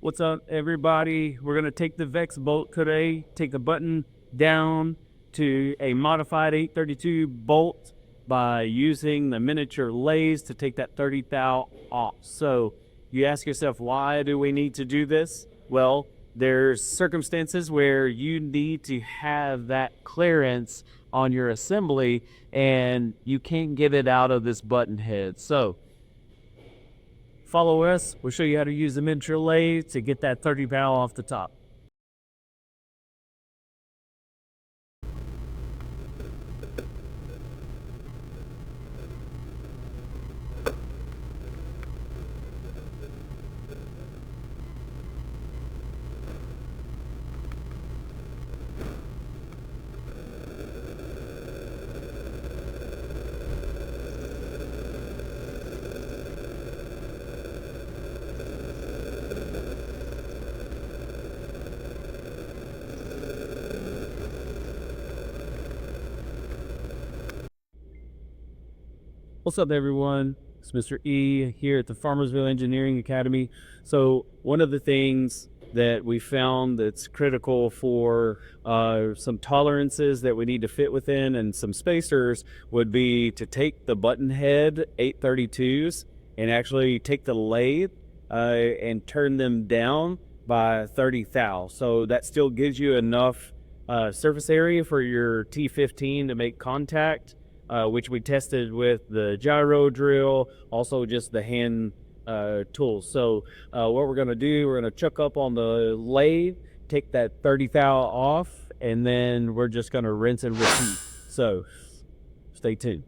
What's up, everybody? We're going to take the VEX bolt today, take the button down to a modified 832 bolt by using the miniature lathes to take that 30 thou off. So you ask yourself, why do we need to do this? Well, there's circumstances where you need to have that clearance on your assembly and you can't get it out of this button head. So follow us. We'll show you how to use the miniature lathe to get that 30 thou off the top. What's up, everyone? It's Mr. E here at the Farmersville Engineering Academy. So one of the things that we found that's critical for some tolerances that we need to fit within and some spacers would be to take the button head 832s and actually take the lathe and turn them down by 30 thou. So that still gives you enough surface area for your T15 to make contact. Which we tested with the gyro drill, also just the hand tools. So what we're going to do, we're going to chuck up on the lathe, take that 30 thou off, and then we're just going to rinse and repeat. So stay tuned.